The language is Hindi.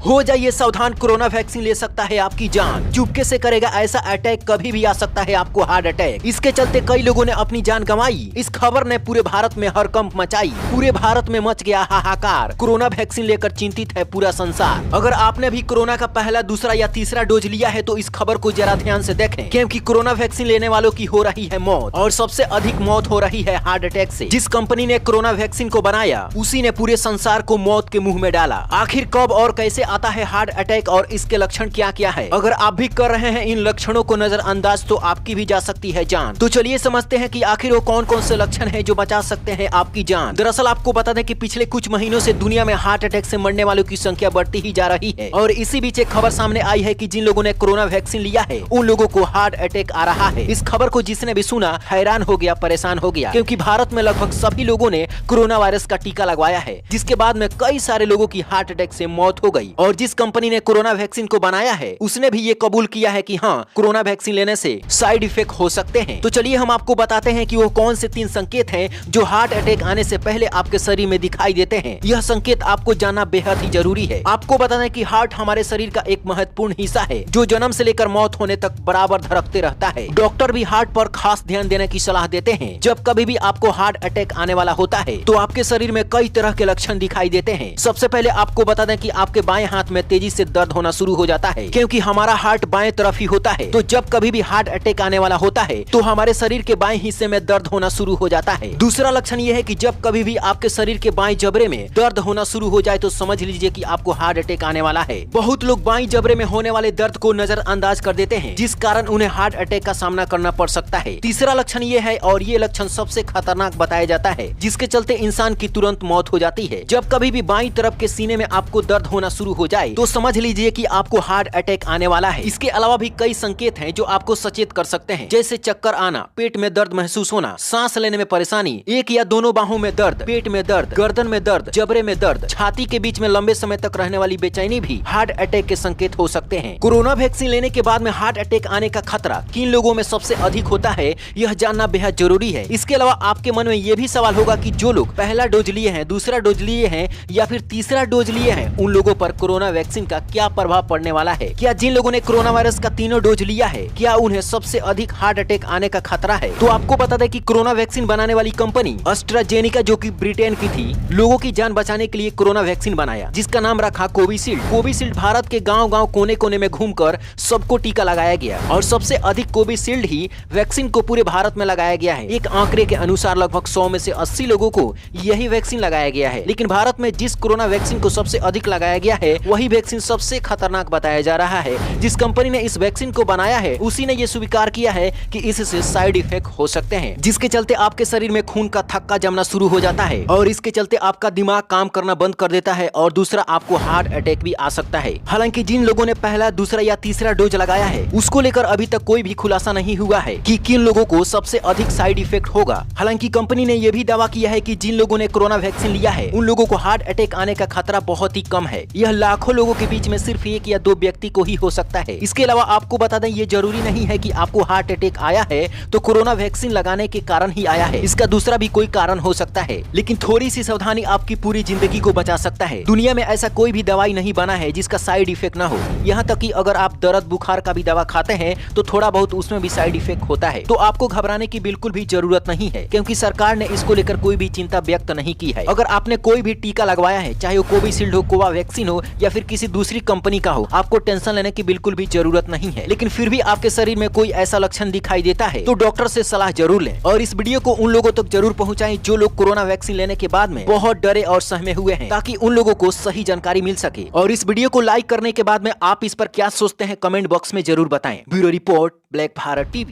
हो जाइए सावधान, कोरोना वैक्सीन ले सकता है आपकी जान। चुपके से करेगा ऐसा अटैक, कभी भी आ सकता है आपको हार्ट अटैक। इसके चलते कई लोगों ने अपनी जान गंवाई। इस खबर ने पूरे भारत में हड़कंप मचाई। पूरे भारत में मच गया हाहाकार। कोरोना वैक्सीन लेकर चिंतित है पूरा संसार। अगर आपने भी कोरोना का पहला, दूसरा या तीसरा डोज लिया है तो इस खबर को जरा ध्यान से देखें, क्योंकि कोरोना वैक्सीन लेने वालों की हो रही है मौत, और सबसे अधिक मौत हो रही है हार्ट अटैक से। जिस कंपनी ने कोरोना वैक्सीन को बनाया उसी ने पूरे संसार को मौत के मुंह में डाला। आखिर कब और कैसे आता है हार्ट अटैक और इसके लक्षण क्या क्या है? अगर आप भी कर रहे हैं इन लक्षणों को नजरअंदाज तो आपकी भी जा सकती है जान। तो चलिए समझते हैं कि आखिर वो कौन कौन से लक्षण हैं जो बचा सकते हैं आपकी जान। दरअसल आपको बता दें कि पिछले कुछ महीनों से दुनिया में हार्ट अटैक से मरने वालों की संख्या बढ़ती ही जा रही है, और इसी बीच एक खबर सामने आई है कि जिन लोगों ने कोरोना वैक्सीन लिया है उन लोगों को हार्ट अटैक आ रहा है। इस खबर को जिसने भी सुना हैरान हो गया, परेशान हो गया, क्योंकि भारत में लगभग सभी लोगों ने कोरोना वायरस का टीका लगवाया है, जिसके बाद में कई सारे लोगों की हार्ट अटैक से मौत हो गई। और जिस कंपनी ने कोरोना वैक्सीन को बनाया है उसने भी ये कबूल किया है कि हाँ, कोरोना वैक्सीन लेने से साइड इफेक्ट हो सकते हैं। तो चलिए हम आपको बताते हैं कि वो कौन से 3 संकेत हैं जो हार्ट अटैक आने से पहले आपके शरीर में दिखाई देते हैं। यह संकेत आपको जानना बेहद ही जरूरी है। आपको बता दें कि हार्ट हमारे शरीर का एक महत्वपूर्ण हिस्सा है जो जन्म से लेकर मौत होने तक बराबर धड़कते रहता है। डॉक्टर भी हार्ट पर खास ध्यान देने की सलाह देते हैं। जब कभी भी आपको हार्ट अटैक आने वाला होता है तो आपके शरीर में कई तरह के लक्षण दिखाई देते हैं। सबसे पहले आपको बता दें कि आपके बाएं हाथ में तेजी से दर्द होना शुरू हो जाता है, क्योंकि हमारा हार्ट बाएं तरफ ही होता है। तो जब कभी भी हार्ट अटैक आने वाला होता है तो हमारे शरीर के बाएं हिस्से में दर्द होना शुरू हो जाता है। दूसरा लक्षण यह है कि जब कभी भी आपके शरीर के बाएं जबड़े में दर्द होना शुरू हो जाए तो समझ लीजिए कि आपको हार्ट अटैक आने वाला है। बहुत लोग बाएं जबड़े में होने वाले दर्द को नजरअंदाज कर देते हैं, जिस कारण उन्हें हार्ट अटैक का सामना करना पड़ सकता है। तीसरा लक्षण ये है, और ये लक्षण सबसे खतरनाक बताया जाता है, जिसके चलते इंसान की तुरंत मौत हो जाती है। जब कभी भी बाईं तरफ के सीने में आपको दर्द होना शुरू हो जाए तो समझ लीजिए कि आपको हार्ट अटैक आने वाला है। इसके अलावा भी कई संकेत हैं जो आपको सचेत कर सकते हैं, जैसे चक्कर आना, पेट में दर्द महसूस होना, सांस लेने में परेशानी, एक या दोनों बाहों में दर्द, पेट में दर्द, गर्दन में दर्द, जबड़े में दर्द, छाती के बीच में लंबे समय तक रहने वाली बेचैनी भी हार्ट अटैक के संकेत हो सकते हैं। कोरोना वैक्सीन लेने के बाद में हार्ट अटैक आने का खतरा किन लोगों में सबसे अधिक होता है, यह जानना बेहद जरूरी है। इसके अलावा आपके मन में यह भी सवाल होगा कि जो लोग पहला डोज लिए हैं, दूसरा डोज लिए हैं या फिर तीसरा डोज लिए हैं, उन लोगों पर कोरोना वैक्सीन का क्या प्रभाव पड़ने वाला है। क्या जिन लोगों ने कोरोना वायरस का तीनों डोज लिया है, क्या उन्हें सबसे अधिक हार्ट अटैक आने का खतरा है? तो आपको बता दें कि कोरोना वैक्सीन बनाने वाली कंपनी एस्ट्राजेनेका, जो कि ब्रिटेन की थी, लोगों की जान बचाने के लिए कोरोना वैक्सीन बनाया, जिसका नाम रखा कोविशील्ड। कोविशील्ड भारत के गांव-गांव, कोने-कोने में घूमकर सबको टीका लगाया गया, और सबसे अधिक कोविशील्ड ही वैक्सीन को पूरे भारत में लगाया गया है। एक आंकड़े के अनुसार लगभग 100 में से 80 लोगों को यही वैक्सीन लगाया गया है। लेकिन भारत में जिस कोरोना वैक्सीन को सबसे अधिक लगाया गया है वही वैक्सीन सबसे खतरनाक बताया जा रहा है। जिस कंपनी ने इस वैक्सीन को बनाया है उसी ने ये स्वीकार किया है कि इससे साइड इफेक्ट हो सकते हैं, जिसके चलते आपके शरीर में खून का थक्का जमना शुरू हो जाता है, और इसके चलते आपका दिमाग काम करना बंद कर देता है, और दूसरा आपको हार्ट अटैक भी आ सकता है। हालांकि जिन लोगों ने पहला, दूसरा या तीसरा डोज लगाया है उसको लेकर अभी तक कोई भी खुलासा नहीं हुआ है कि किन लोगों को सबसे अधिक साइड इफेक्ट होगा। हालांकि कंपनी ने यह भी दावा किया है कि जिन लोगों ने कोरोना वैक्सीन लिया है उन लोगों को हार्ट अटैक आने का खतरा बहुत ही कम है। यह लाखों लोगों के बीच में सिर्फ 1 या 2 व्यक्ति को ही हो सकता है। इसके अलावा आपको बता दें, ये जरूरी नहीं है कि आपको हार्ट अटैक आया है तो कोरोना वैक्सीन लगाने के कारण ही आया है। इसका दूसरा भी कोई कारण हो सकता है, लेकिन थोड़ी सी सावधानी आपकी पूरी जिंदगी को बचा सकता है। दुनिया में ऐसा कोई भी दवाई नहीं बना है जिसका साइड इफेक्ट ना हो। यहाँ तक कि अगर आप दर्द बुखार का भी दवा खाते हैं तो थोड़ा बहुत उसमें भी साइड इफेक्ट होता है। तो आपको घबराने की बिल्कुल भी जरूरत नहीं है, क्योंकि सरकार ने इसको लेकर कोई भी चिंता व्यक्त नहीं की है। अगर आपने कोई भी टीका लगवाया है, चाहे वो कोविशील्ड हो, कोवावैक्सीन हो या फिर किसी दूसरी कंपनी का हो, आपको टेंशन लेने की बिल्कुल भी जरूरत नहीं है। लेकिन फिर भी आपके शरीर में कोई ऐसा लक्षण दिखाई देता है तो डॉक्टर से सलाह जरूर लें, और इस वीडियो को उन लोगों तक जरूर पहुंचाएं जो लोग कोरोना वैक्सीन लेने के बाद में बहुत डरे और सहमे हुए हैं, ताकि उन लोगों को सही जानकारी मिल सके। और इस वीडियो को लाइक करने के बाद में आप इस पर क्या सोचते हैं कमेंट बॉक्स में जरूर बताएं। Bureau report, black Bharat TV.